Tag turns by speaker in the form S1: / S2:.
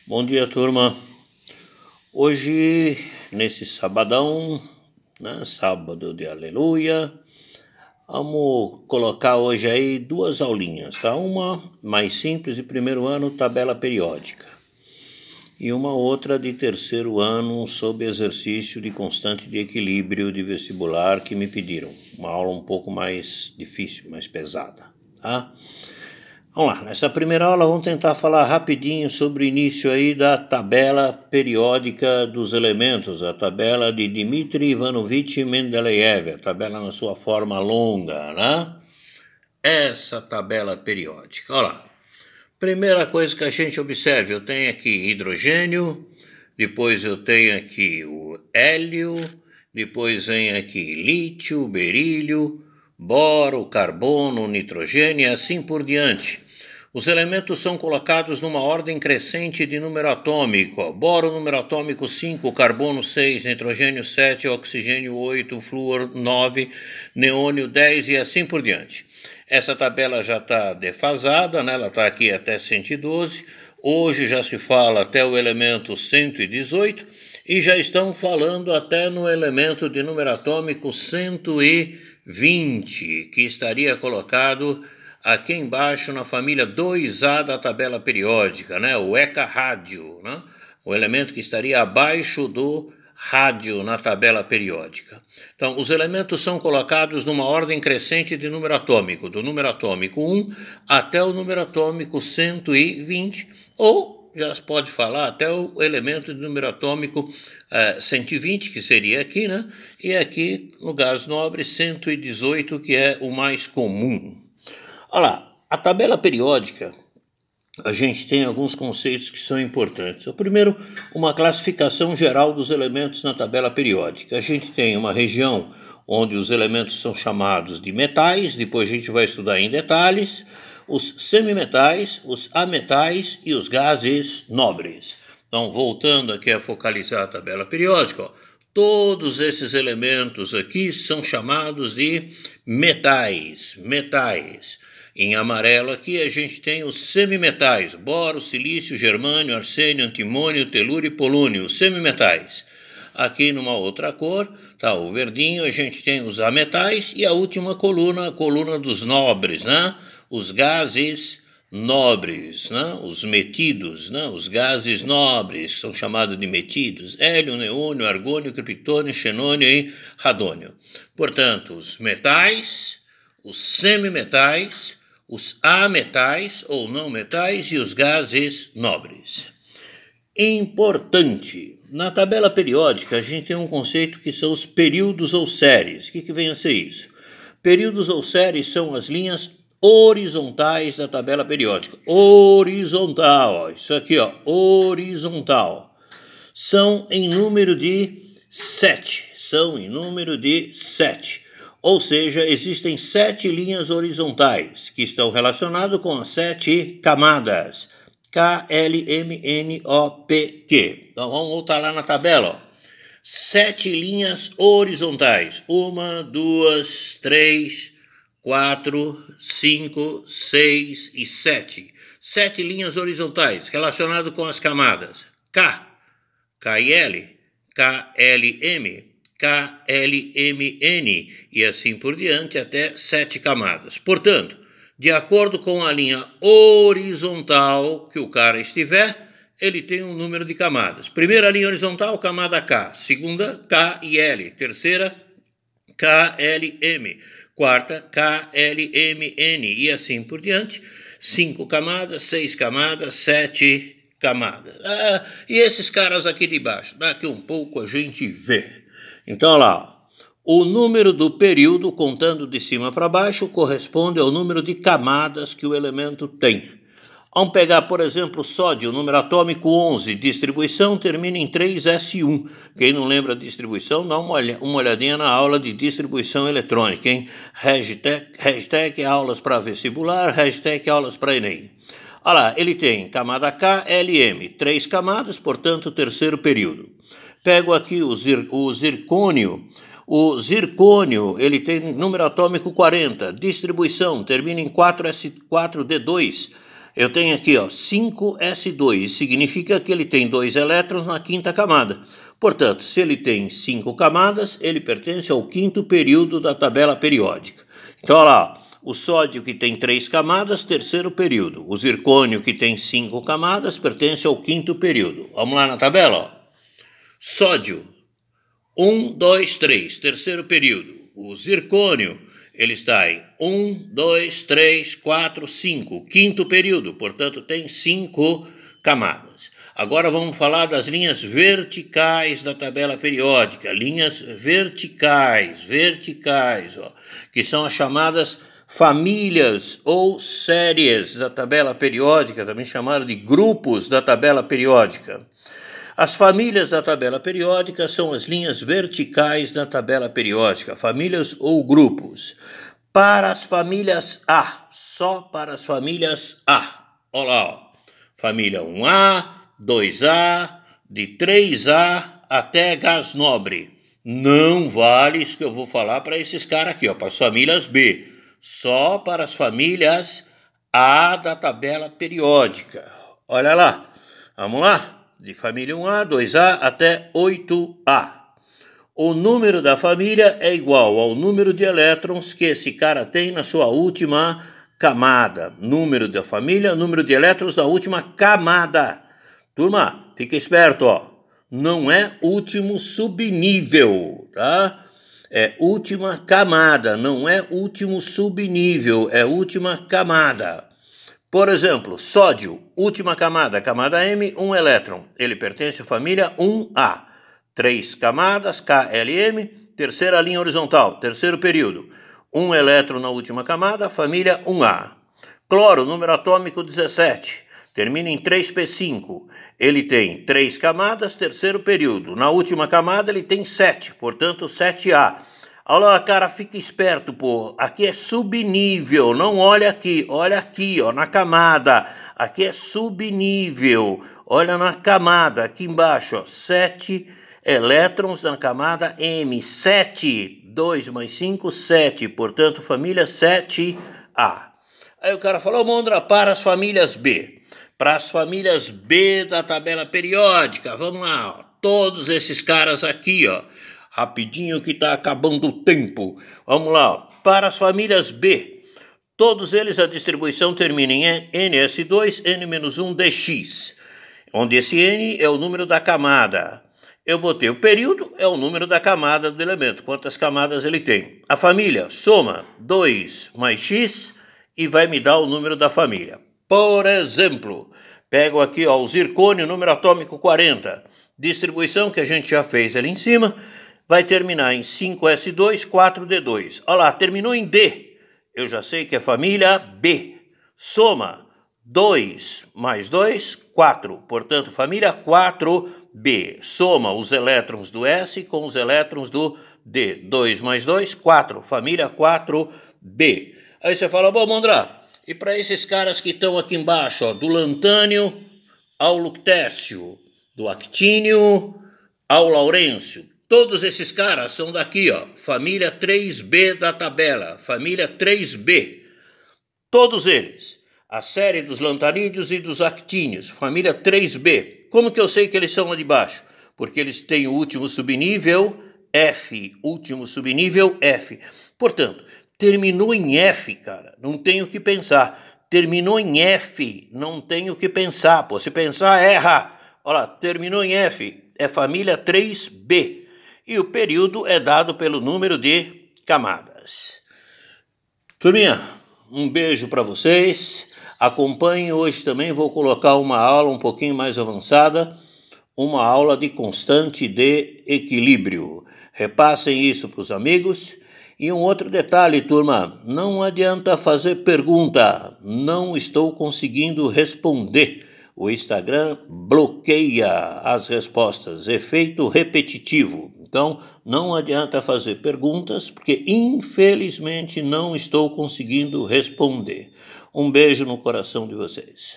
S1: Bom dia, turma. Hoje, nesse sabadão, né, sábado de aleluia, vamos colocar hoje aí duas aulinhas, tá? Uma mais simples de primeiro ano, tabela periódica, e uma outra de terceiro ano sobre exercício de constante de equilíbrio de vestibular que me pediram. Uma aula um pouco mais difícil, mais pesada, tá? Vamos lá, nessa primeira aula vamos tentar falar rapidinho sobre o início aí da tabela periódica dos elementos, a tabela de Dmitri Ivanovich Mendeleev, a tabela na sua forma longa, né? Essa tabela periódica, olha lá. Primeira coisa que a gente observa, eu tenho aqui hidrogênio, depois eu tenho aqui o hélio, depois vem aqui lítio, berílio, boro, carbono, nitrogênio e assim por diante. Os elementos são colocados numa ordem crescente de número atômico. Boro, número atômico 5, carbono 6, nitrogênio 7, oxigênio 8, flúor 9, neônio 10 e assim por diante. Essa tabela já está defasada, né? Ela está aqui até 112. Hoje já se fala até o elemento 118 e já estão falando até no elemento de número atômico 120, que estaria colocado aqui embaixo na família 2A da tabela periódica, né? O eca-rádio, né? O elemento que estaria abaixo do rádio na tabela periódica. Então, os elementos são colocados numa ordem crescente de número atômico, do número atômico 1 até o número atômico 120, ou já se pode falar até o elemento de número atômico 120, que seria aqui, né? E aqui, no gás nobre, 118, que é o mais comum. Olha lá, a tabela periódica, a gente tem alguns conceitos que são importantes. O primeiro, uma classificação geral dos elementos na tabela periódica. A gente tem uma região onde os elementos são chamados de metais, depois a gente vai estudar em detalhes, os semimetais, os ametais e os gases nobres. Então, voltando aqui a focalizar a tabela periódica, ó, todos esses elementos aqui são chamados de metais. Em amarelo aqui a gente tem os semimetais, boro, silício, germânio, arsênio, antimônio, telúrio e polônio, os semimetais. Aqui numa outra cor, tá, o verdinho, a gente tem os ametais e a última coluna, a coluna dos nobres, né? Os gases nobres, né? Os metidos, né? Os gases nobres, são chamados de metidos, hélio, neônio, argônio, criptônio, xenônio e radônio. Portanto, os metais, os semimetais, os ametais ou não metais e os gases nobres. Importante, na tabela periódica a gente tem um conceito que são os períodos ou séries. O que vem a ser isso? Períodos ou séries são as linhas horizontais da tabela periódica. Horizontal, ó, isso aqui, ó, horizontal. São em número de 7. Ou seja, existem 7 linhas horizontais que estão relacionadas com as 7 camadas. KLMNOPQ. Então vamos voltar lá na tabela. Ó. 7 linhas horizontais. 1, 2, 3, 4, 5, 6 e 7. 7 linhas horizontais relacionadas com as camadas. K, KL, KLM, KLMN e assim por diante até 7 camadas. Portanto, de acordo com a linha horizontal que o cara estiver, ele tem um número de camadas. Primeira linha horizontal, camada K. Segunda, K e L. Terceira, KLM. Quarta, KLMN e assim por diante. 5 camadas, 6 camadas, 7 camadas. E esses caras aqui de baixo, daqui um pouco a gente vê. Então, olha lá, o número do período, contando de cima para baixo, corresponde ao número de camadas que o elemento tem. Vamos pegar, por exemplo, sódio, número atômico 11, distribuição termina em 3s1. Quem não lembra a distribuição, dá uma olhadinha na aula de distribuição eletrônica, hein? Hashtag aulas para vestibular, hashtag aulas para Enem. Olha lá, ele tem camada K, LM, 3 camadas, portanto, terceiro período. Pego aqui o zircônio. O zircônio, ele tem número atômico 40. Distribuição, termina em 4s4d2. eu tenho aqui, ó, 5s2, significa que ele tem 2 elétrons na quinta camada. Portanto, se ele tem 5 camadas, ele pertence ao quinto período da tabela periódica. Então, olha lá, o sódio que tem 3 camadas, terceiro período. O zircônio que tem 5 camadas, pertence ao quinto período. Vamos lá na tabela, ó. Sódio, 1, 2, 3, terceiro período. O zircônio, ele está em 1, 2, 3, 4, 5, quinto período, portanto tem 5 camadas. Agora vamos falar das linhas verticais da tabela periódica, linhas verticais, ó, que são as chamadas famílias ou séries da tabela periódica, também chamadas de grupos da tabela periódica. As famílias da tabela periódica são as linhas verticais da tabela periódica, famílias ou grupos. Para as famílias A, só para as famílias A. Olha lá, ó. Família 1A, 2A, de 3A até gás nobre. Não vale isso que eu vou falar para esses caras aqui, ó, para as famílias B. Só para as famílias A da tabela periódica. Olha lá, vamos lá. De família 1A, 2A até 8A. O número da família é igual ao número de elétrons que esse cara tem na sua última camada. Número da família, número de elétrons na última camada. Turma, fica esperto, ó. Não é último subnível, tá? É última camada, não é último subnível, é última camada. Por exemplo, sódio, última camada, camada M, 1 elétron. Ele pertence à família 1A. 3 camadas, KLM, terceira linha horizontal, terceiro período. 1 elétron na última camada, família 1A. Cloro, número atômico 17, termina em 3p5. Ele tem 3 camadas, terceiro período. Na última camada ele tem 7, portanto 7A. Olha lá, cara, fica esperto, pô. Aqui é subnível, não olha aqui, ó, na camada. Aqui é subnível, olha na camada, aqui embaixo, ó, 7 elétrons na camada M. 7, 2 mais 5, 7, portanto, família 7A. Aí o cara falou, Mondra, para as famílias B. Para as famílias B da tabela periódica, vamos lá, ó, todos esses caras aqui, ó. Rapidinho que está acabando o tempo. Vamos lá, ó. Para as famílias B, todos eles a distribuição termina em NS2, N-1dx, onde esse N é o número da camada. Eu botei o período, é o número da camada do elemento, quantas camadas ele tem. A família soma 2 mais x e vai me dar o número da família. Por exemplo, pego aqui, ó, o zircônio, número atômico 40, distribuição que a gente já fez ali em cima, vai terminar em 5s2, 4d2. Olha lá, terminou em D. Eu já sei que é família B. Soma 2 mais 2, 4. Portanto, família 4B. Soma os elétrons do S com os elétrons do D. 2 mais 2, 4. Família 4B. Aí você fala, bom, Mondra, e para esses caras que estão aqui embaixo, ó, do lantânio ao luctécio, do actínio ao laurêncio, todos esses caras são daqui, ó, família 3B da tabela, família 3B. Todos eles, a série dos lantanídeos e dos actíneos, família 3B. Como que eu sei que eles são lá de baixo? Porque eles têm o último subnível F, último subnível F. Portanto, terminou em F, cara, não tenho o que pensar. Terminou em F, não tenho o que pensar. Pô, se pensar, erra. Olha lá, terminou em F, é família 3B. E o período é dado pelo número de camadas. Turminha, um beijo para vocês. Acompanhem, hoje também vou colocar uma aula um pouquinho mais avançada, uma aula de constante de equilíbrio. Repassem isso para os amigos. E um outro detalhe, turma, não adianta fazer pergunta, não estou conseguindo responder. O Instagram bloqueia as respostas, efeito repetitivo. Então, não adianta fazer perguntas, porque infelizmente não estou conseguindo responder. Um beijo no coração de vocês.